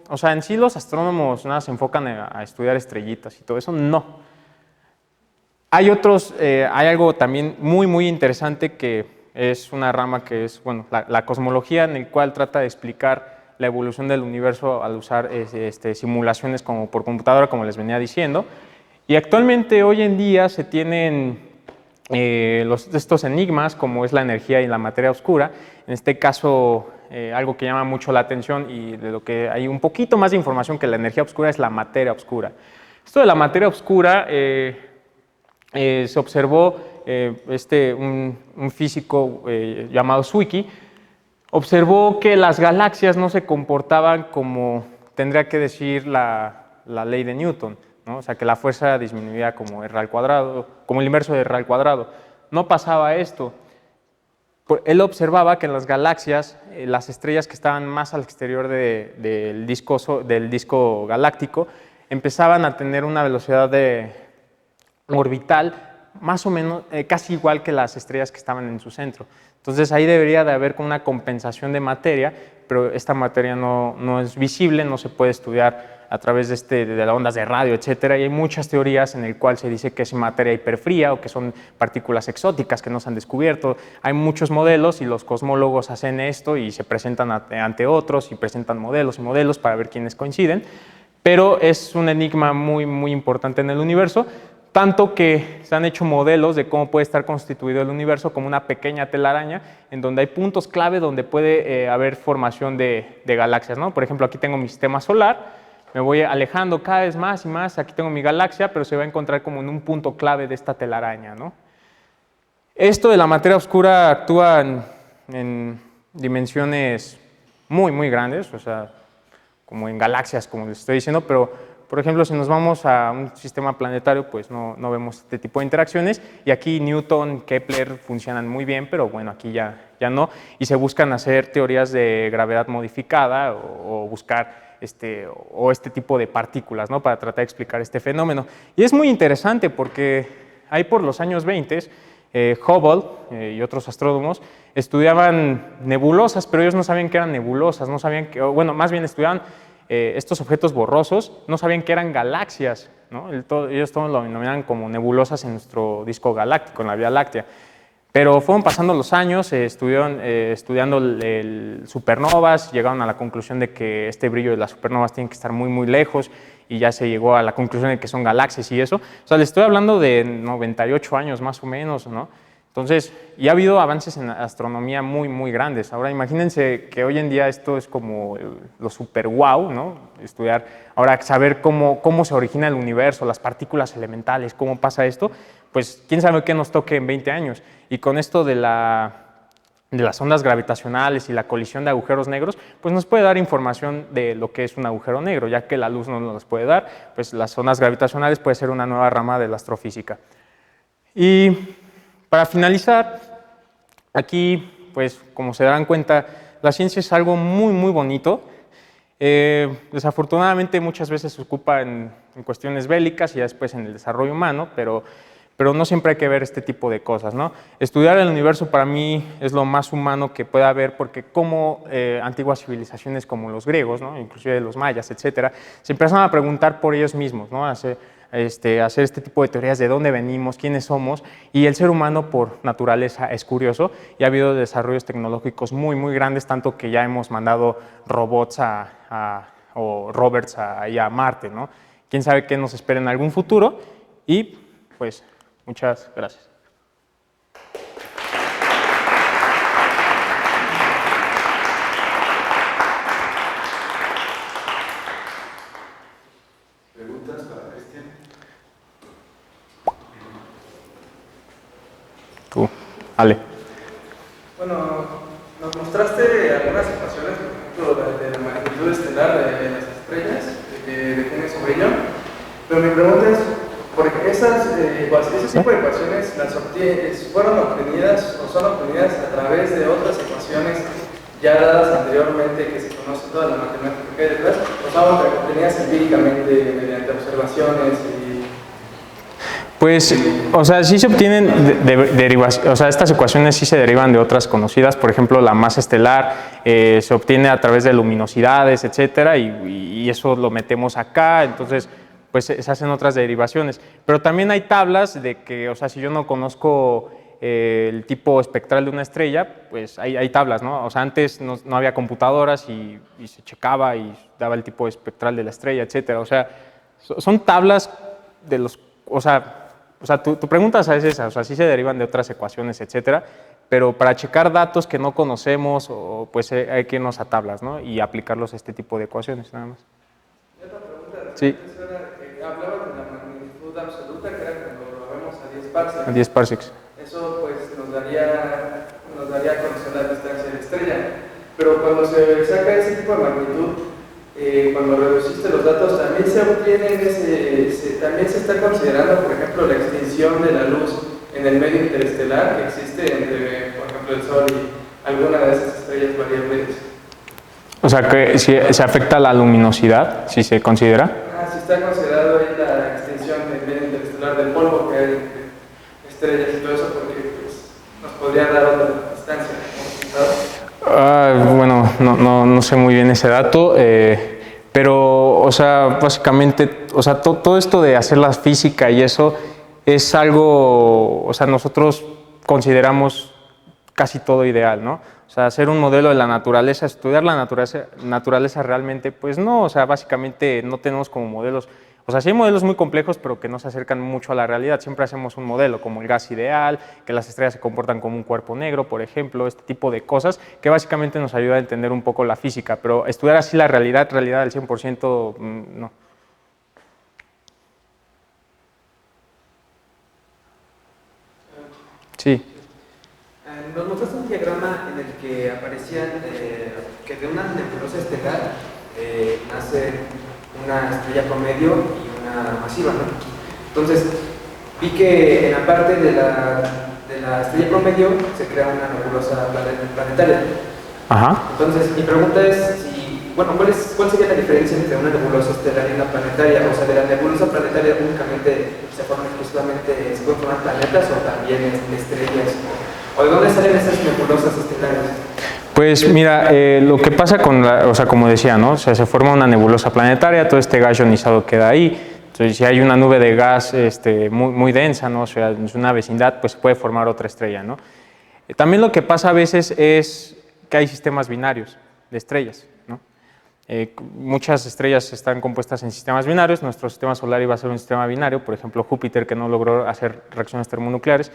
o sea, en sí los astrónomos nada se enfocan a estudiar estrellitas y todo eso, no. Hay algo también muy interesante que es una rama que es, bueno, la cosmología, en el cual trata de explicar la evolución del universo al usar simulaciones como por computadora, como les venía diciendo. Y actualmente, hoy en día, se tienen estos enigmas, como es la energía y la materia oscura. En este caso, algo que llama mucho la atención y de lo que hay un poquito más de información que la energía oscura es la materia oscura. Esto de la materia oscura se observó, un físico llamado Zwicky, observó que las galaxias no se comportaban como tendría que decir la ley de Newton, ¿no? O sea, que la fuerza disminuía como r al cuadrado, como el inverso de r al cuadrado. No pasaba esto. Él observaba que en las galaxias, las estrellas que estaban más al exterior del disco galáctico, empezaban a tener una velocidad orbital más o menos casi igual que las estrellas que estaban en su centro. Entonces ahí debería de haber una compensación de materia, pero esta materia no es visible, no se puede estudiar a través de las ondas de radio, etcétera, y hay muchas teorías en las cuales se dice que es materia hiperfría o que son partículas exóticas que no se han descubierto. Hay muchos modelos y los cosmólogos hacen esto y se presentan ante otros y presentan modelos y modelos para ver quiénes coinciden, pero es un enigma muy importante en el universo, tanto que se han hecho modelos de cómo puede estar constituido el universo como una pequeña telaraña en donde hay puntos clave donde puede haber formación de galaxias, ¿no? Por ejemplo, aquí tengo mi sistema solar, me voy alejando cada vez más y más, aquí tengo mi galaxia, pero se va a encontrar como en un punto clave de esta telaraña, ¿no? Esto de la materia oscura actúa en dimensiones muy grandes, o sea, como en galaxias, como les estoy diciendo, pero por ejemplo, si nos vamos a un sistema planetario, pues no vemos este tipo de interacciones, y aquí Newton, Kepler funcionan muy bien, pero bueno, aquí ya no, y se buscan hacer teorías de gravedad modificada o buscar este tipo de partículas, ¿no? Para tratar de explicar este fenómeno. Y es muy interesante porque ahí por los años 20, Hubble y otros astrónomos estudiaban nebulosas, pero ellos no sabían que eran nebulosas, no sabían que, bueno, más bien estudiaban estos objetos borrosos, no sabían que eran galaxias, ¿no? Ellos todos lo denominaban como nebulosas en nuestro disco galáctico, en la Vía Láctea. Pero fueron pasando los años, estudiando supernovas, llegaron a la conclusión de que este brillo de las supernovas tiene que estar muy, muy lejos, y ya se llegó a la conclusión de que son galaxias y eso. O sea, les estoy hablando de 98 años más o menos, ¿no? Entonces, y ha habido avances en astronomía muy, muy grandes. Ahora, imagínense que hoy en día esto es como lo super wow, ¿no? Estudiar, ahora saber cómo se origina el universo, las partículas elementales, cómo pasa esto, pues quién sabe qué nos toque en 20 años. Y con esto de las ondas gravitacionales y la colisión de agujeros negros, pues nos puede dar información de lo que es un agujero negro, ya que la luz no nos las puede dar, pues las ondas gravitacionales puede ser una nueva rama de la astrofísica. Y para finalizar, aquí, pues como se darán cuenta, la ciencia es algo muy, muy bonito. Desafortunadamente muchas veces se ocupa en cuestiones bélicas y ya después en el desarrollo humano, pero no siempre hay que ver este tipo de cosas, ¿no? Estudiar el universo para mí es lo más humano que pueda haber, porque como antiguas civilizaciones como los griegos, ¿no? Inclusive los mayas, etcétera, se empezaron a preguntar por ellos mismos, ¿no? Hacer este tipo de teorías de dónde venimos, quiénes somos, y el ser humano por naturaleza es curioso, y ha habido desarrollos tecnológicos muy, muy grandes, tanto que ya hemos mandado robots o rovers a Marte, ¿no? Quién sabe qué nos espera en algún futuro, y pues muchas gracias. ¿Preguntas para Cristian? Tú, Ale. Bueno, nos mostraste algunas ecuaciones, por ejemplo, de la magnitud estelar de las estrellas, de que tiene su brillo, pero mi pregunta es, porque ese tipo de ecuaciones fueron obtenidas o son obtenidas a través de otras ecuaciones ya dadas anteriormente, que se conoce toda la matemática que hay detrás, o son obtenidas empíricamente mediante observaciones y... Pues, o sea, sí se obtienen derivaciones, o sea, estas ecuaciones sí se derivan de otras conocidas, por ejemplo, la masa estelar se obtiene a través de luminosidades, etcétera, y eso lo metemos acá, entonces pues se hacen otras derivaciones. Pero también hay tablas de que, o sea, si yo no conozco el tipo espectral de una estrella, pues hay tablas, ¿no? O sea, antes no había computadoras y se checaba y daba el tipo espectral de la estrella, etcétera. O sea, son tablas de los, o sea, tu pregunta es esa, o sea, sí se derivan de otras ecuaciones, etcétera, pero para checar datos que no conocemos, pues hay que irnos a tablas, ¿no? Y aplicarlos a este tipo de ecuaciones, nada más. Y otra pregunta, Sí. hablabas de la magnitud absoluta, que era cuando lo vemos a 10 parsecs. A 10 parsecs. Eso pues nos daría a conocer la distancia de la estrella. Pero cuando se saca ese tipo de magnitud, cuando reduciste los datos, también se obtiene también se está considerando, por ejemplo, la extinción de la luz en el medio interestelar que existe entre, por ejemplo, el Sol y alguna de esas estrellas variables. O sea, que si se afecta la luminosidad, si se considera. Si está considerado ahí la extinción del medio interestelar del polvo que hay entre estrellas y todo eso, porque pues, nos podría dar otra distancia como resultado. Bueno, no sé muy bien ese dato, pero, o sea, básicamente, o sea, todo esto de hacer la física y eso es algo, o sea, nosotros consideramos casi todo ideal, ¿no? O sea, hacer un modelo de la naturaleza, estudiar la naturaleza realmente, pues no, o sea, básicamente no tenemos como modelos, o sea, sí hay modelos muy complejos, pero que no se acercan mucho a la realidad. Siempre hacemos un modelo como el gas ideal, que las estrellas se comportan como un cuerpo negro, por ejemplo, este tipo de cosas que básicamente nos ayuda a entender un poco la física, pero estudiar así la realidad al 100%, no. Sí. Nos mostraste un diagrama en el que aparecían que de una nebulosa estelar nace una estrella promedio y una masiva, ¿no? Entonces, vi que en la parte de la estrella promedio se crea una nebulosa planetaria. Ajá. Entonces, mi pregunta es si, bueno, ¿cuál sería la diferencia entre una nebulosa estelar y una planetaria? O sea, de la nebulosa planetaria únicamente se forman exclusivamente, se pueden formar planetas o también estrellas, o de dónde salen esas nebulosas estelares. Pues mira, lo que pasa con o sea, como decía, ¿no? O sea, se forma una nebulosa planetaria, todo este gas ionizado queda ahí. Entonces, si hay una nube de gas muy densa, ¿no? O sea, en una vecindad, pues se puede formar otra estrella, ¿no? También lo que pasa a veces es que hay sistemas binarios de estrellas, ¿no? Muchas estrellas están compuestas en sistemas binarios. Nuestro sistema solar iba a ser un sistema binario, por ejemplo, Júpiter, que no logró hacer reacciones termonucleares.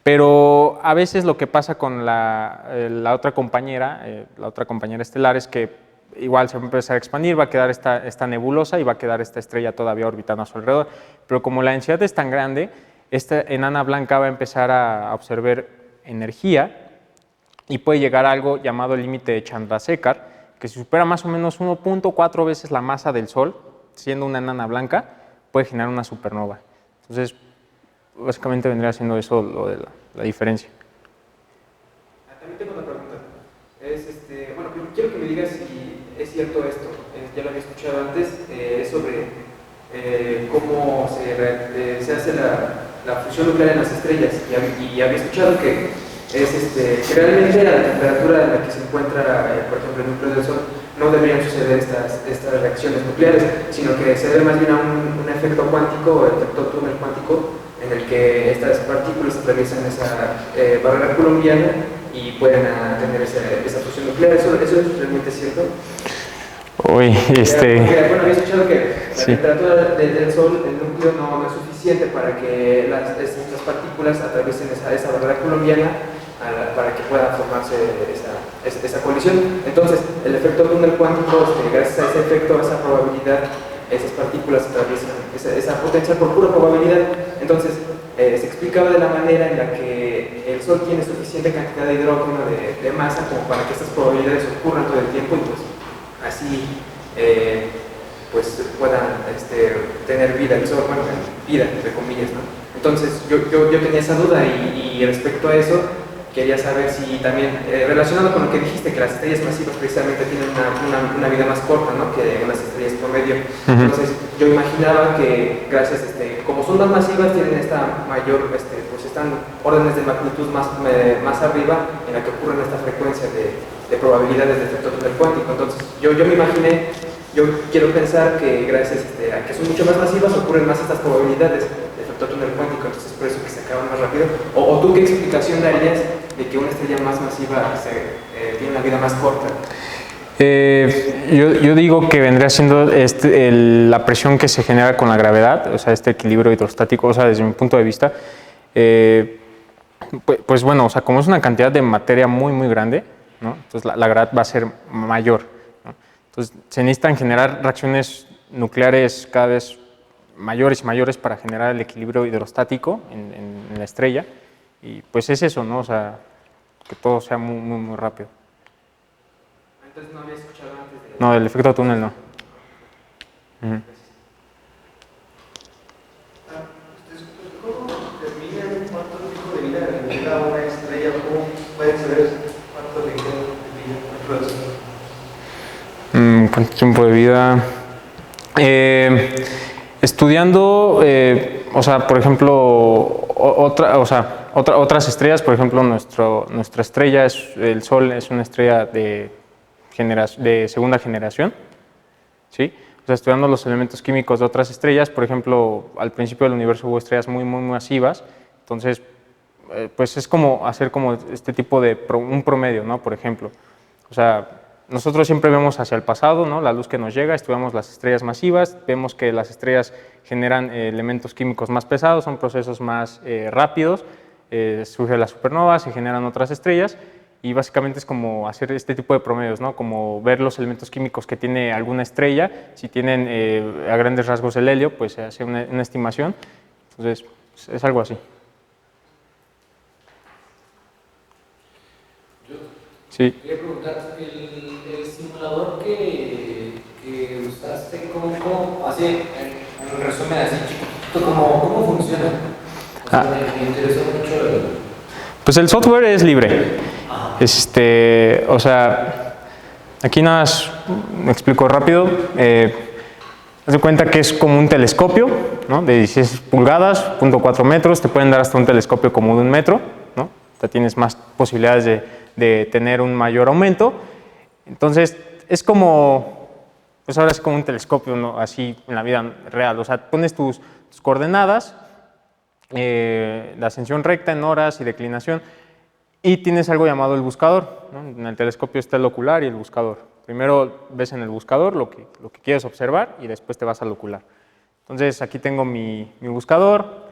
Pero a veces lo que pasa con la otra compañera estelar es que igual se va a empezar a expandir, va a quedar esta nebulosa y va a quedar esta estrella todavía orbitando a su alrededor. Pero como la densidad es tan grande, esta enana blanca va a empezar a absorber energía y puede llegar a algo llamado el límite de Chandrasekhar, que si supera más o menos 1.4 veces la masa del Sol, siendo una enana blanca, puede generar una supernova. Entonces, básicamente vendría siendo eso lo de la diferencia. También tengo una pregunta. Bueno, quiero que me digas si es cierto esto. Ya lo había escuchado antes, es sobre cómo se hace la fusión nuclear en las estrellas. Y había escuchado que que realmente a la temperatura en la que se encuentra, por ejemplo, el núcleo del Sol, no deberían suceder estas reacciones nucleares, sino que se debe más bien a un efecto cuántico, o efecto túnel cuántico, en el que estas partículas atraviesan esa barrera coulombiana y pueden tener esa fusión nuclear. ¿Eso es realmente cierto? Uy, Bueno, había escuchado que la sí. temperatura del Sol, el núcleo, no es suficiente para que estas partículas atraviesen esa barrera coulombiana para que pueda formarse esa colisión. Entonces, el efecto túnel cuántico, gracias a ese efecto, a esa probabilidad, esas partículas atraviesan esa potencial por pura probabilidad. Entonces, se explicaba de la manera en la que el Sol tiene suficiente cantidad de hidrógeno de masa como para que estas probabilidades ocurran todo el tiempo y pues así pues puedan tener vida el Sol, bueno, vida entre comillas, ¿no? Entonces, yo tenía esa duda y respecto a eso, quería saber si también, relacionado con lo que dijiste, que las estrellas masivas precisamente tienen una vida más corta, ¿no?, que unas estrellas promedio. Entonces, yo imaginaba que gracias, como son más masivas, tienen esta mayor, pues están órdenes de magnitud más arriba, en la que ocurren esta frecuencia de probabilidades de efecto túnel cuántico. Entonces, yo me imaginé, yo quiero pensar que gracias a que son mucho más masivas, ocurren más estas probabilidades de efecto túnel cuántico, entonces por eso que se acaban más rápido. ¿O tú qué explicación darías de que una estrella más masiva tiene una vida más corta? Yo digo que vendría siendo la presión que se genera con la gravedad, o sea, este equilibrio hidrostático, o sea, desde mi punto de vista, pues bueno, o sea, como es una cantidad de materia muy grande, ¿no?, entonces la gravedad va a ser mayor, ¿no? Entonces se necesitan generar reacciones nucleares cada vez mayores y mayores para generar el equilibrio hidrostático en la estrella, y pues es eso, ¿no? O sea, que todo sea muy rápido. Entonces no había escuchado antes de... No, el efecto túnel no. ¿Cómo determinan cuánto tiempo de vida le queda a una estrella? ¿Cómo pueden saber cuánto le queda de vida? ¿Cuánto tiempo de vida? Estudiando, o sea, por ejemplo, otras estrellas, por ejemplo, nuestra estrella, el Sol, es una estrella de segunda generación, ¿sí? O sea, estudiando los elementos químicos de otras estrellas, por ejemplo, al principio del universo hubo estrellas muy masivas, entonces, pues es como hacer como este tipo de un promedio, ¿no? Por ejemplo, o sea, nosotros siempre vemos hacia el pasado, ¿no?, la luz que nos llega, estudiamos las estrellas masivas, vemos que las estrellas generan elementos químicos más pesados, son procesos más rápidos, surge la supernova, se generan otras estrellas, y básicamente es como hacer este tipo de promedios, ¿no?, como ver los elementos químicos que tiene alguna estrella, si tienen a grandes rasgos el helio, pues se hace una estimación, entonces es algo así. Yo Sí. quería preguntar, el simulador que que usaste, así, en resumen así chiquito, ¿cómo funciona? O sea, me interesó mucho Pues el software es libre. O sea, aquí nada más me explico rápido. Haz de cuenta que es como un telescopio, ¿no? De 16 pulgadas, 0.4 metros, te pueden dar hasta un telescopio como de 1 metro, ¿no? O sea, tienes más posibilidades de tener un mayor aumento. Entonces, es como, pues ahora es como un telescopio, ¿no? Así en la vida real. O sea, pones tus coordenadas, la ascensión recta en horas y declinación, y tienes algo llamado el buscador, ¿no? En el telescopio está el ocular y el buscador. Primero ves en el buscador lo que quieres observar y después te vas al ocular. Entonces aquí tengo mi buscador,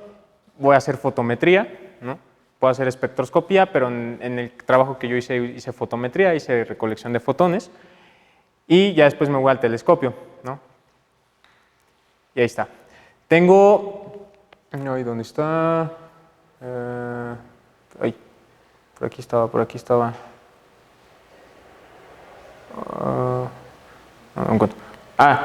voy a hacer fotometría, ¿no? Puedo hacer espectroscopía, pero en el trabajo que yo hice fotometría, hice recolección de fotones y ya después me voy al telescopio, ¿no? Y ahí está. Tengo, ¿dónde está? Por aquí estaba. No encuentro.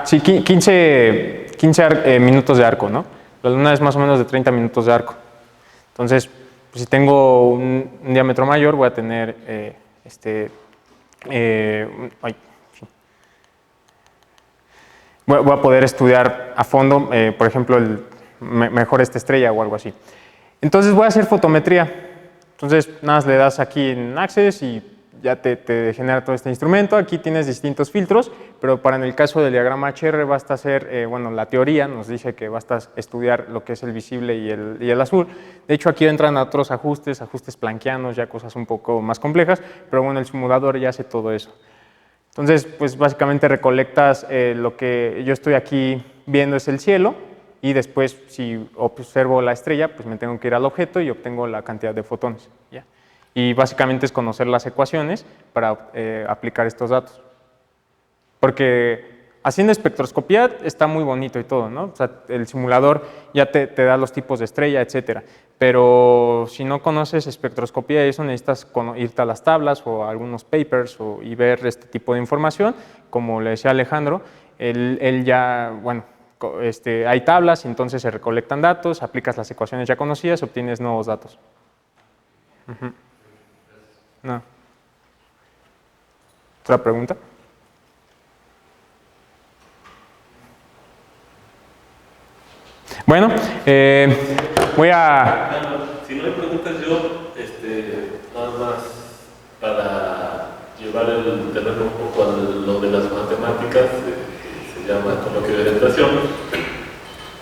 Sí, 15 minutos de arco, ¿no? La luna es más o menos de 30 minutos de arco. Entonces, pues si tengo un diámetro mayor, voy a tener voy a poder estudiar a fondo, por ejemplo, mejor esta estrella o algo así. Entonces voy a hacer fotometría. Entonces, nada más le das aquí en Access y ya te genera todo este instrumento. Aquí tienes distintos filtros, pero para en el caso del diagrama HR basta hacer, bueno, la teoría nos dice que basta estudiar lo que es el visible y el azul. De hecho, aquí entran otros ajustes planquianos, ya cosas un poco más complejas, pero bueno, el simulador ya hace todo eso. Entonces, pues básicamente recolectas lo que yo estoy aquí viendo es el cielo, y después, si observo la estrella, pues me tengo que ir al objeto y obtengo la cantidad de fotones, ¿ya? Y básicamente es conocer las ecuaciones para aplicar estos datos. Porque haciendo espectroscopía está muy bonito y todo, ¿no? O sea, el simulador ya te da los tipos de estrella, etcétera. Pero si no conoces espectroscopía y eso, necesitas irte a las tablas o a algunos papers y ver este tipo de información. Como le decía Alejandro, él ya, bueno, hay tablas, entonces se recolectan datos, aplicas las ecuaciones ya conocidas, obtienes nuevos datos. No. ¿Otra pregunta? Bueno, voy a... Si no hay preguntas, yo nada más para llevar el terreno un poco a lo de las matemáticas, que se llama coloquio de orientación.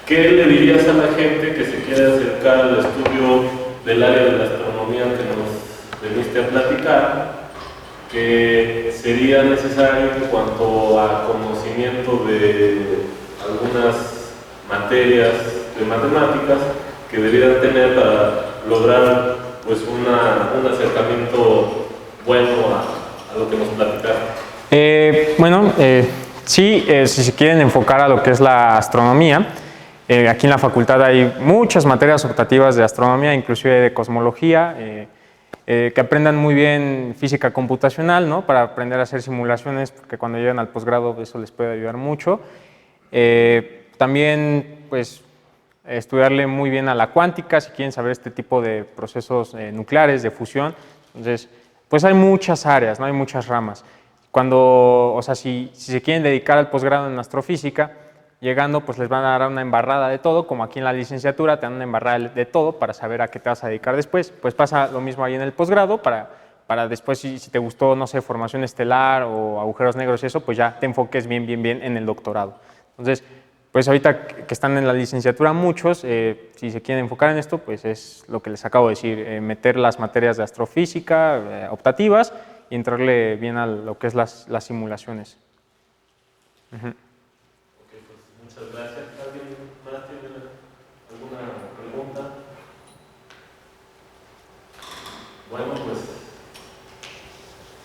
¿Qué le dirías a la gente que se quiere acercar al estudio del área de la astronomía que nos veniste a platicar, que sería necesario en cuanto a conocimiento de algunas materias de matemáticas que debieran tener para lograr pues un acercamiento bueno a lo que nos platicaste? Bueno, sí, si se quieren enfocar a lo que es la astronomía, aquí en la facultad hay muchas materias optativas de astronomía, inclusive de cosmología, que aprendan muy bien física computacional, ¿no? Para aprender a hacer simulaciones, porque cuando lleguen al posgrado eso les puede ayudar mucho. También, pues, estudiarle muy bien a la cuántica, si quieren saber este tipo de procesos nucleares, de fusión. Entonces, pues hay muchas áreas, ¿no? Hay muchas ramas. O sea, si se quieren dedicar al posgrado en astrofísica, llegando, pues les van a dar una embarrada de todo, como aquí en la licenciatura te dan una embarrada de todo para saber a qué te vas a dedicar después. Pues pasa lo mismo ahí en el posgrado, para después, si te gustó, no sé, formación estelar o agujeros negros y eso, pues ya te enfoques bien en el doctorado. Entonces, pues ahorita que están en la licenciatura muchos, si se quieren enfocar en esto, pues es lo que les acabo de decir, meter las materias de astrofísica optativas y entrarle bien a lo que es las simulaciones. Muchas gracias. ¿Alguien más tiene alguna pregunta? Bueno, pues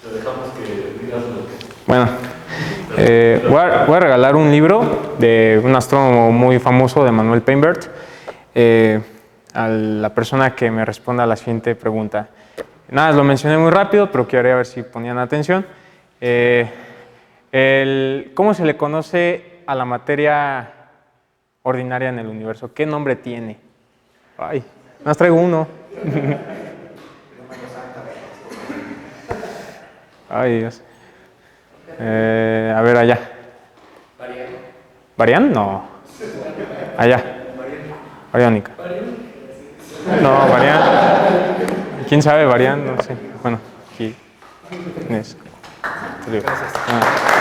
te dejamos que digas lo que... Bueno, voy a regalar un libro de un astrónomo muy famoso, de Manuel Peinbert, a la persona que me responda a la siguiente pregunta. Nada, lo mencioné muy rápido, pero quería ver si ponían atención. ¿Cómo se le conoce a la materia ordinaria en el universo? ¿Qué nombre tiene? Ay, más traigo uno. Ay, Dios. A ver, allá. ¿Varián? No. Allá. Bariónica. No, Varián. ¿Quién sabe Varián? No sé. Bueno, aquí. Inés. Ah.